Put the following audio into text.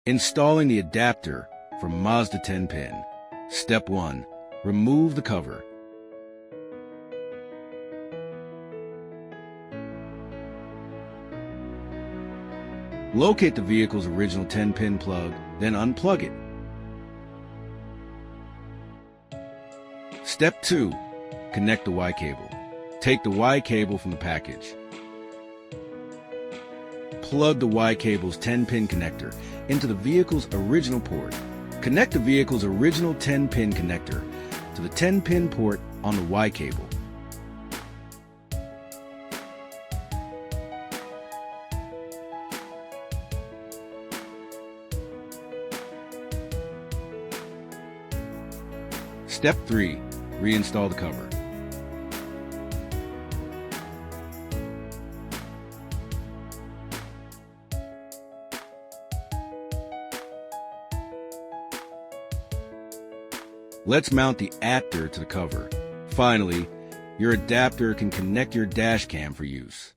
Installing the adapter for Mazda 10-pin. Step 1. Remove the cover. Locate the vehicle's original 10-pin plug, then unplug it. Step 2. Connect the Y cable. Take the Y cable from the package. Plug the Y cable's 10-pin connector into the vehicle's original port. Connect the vehicle's original 10-pin connector to the 10-pin port on the Y cable. Step 3. Reinstall the cover. Let's mount the adapter to the cover. Finally, your adapter can connect your dash cam for use.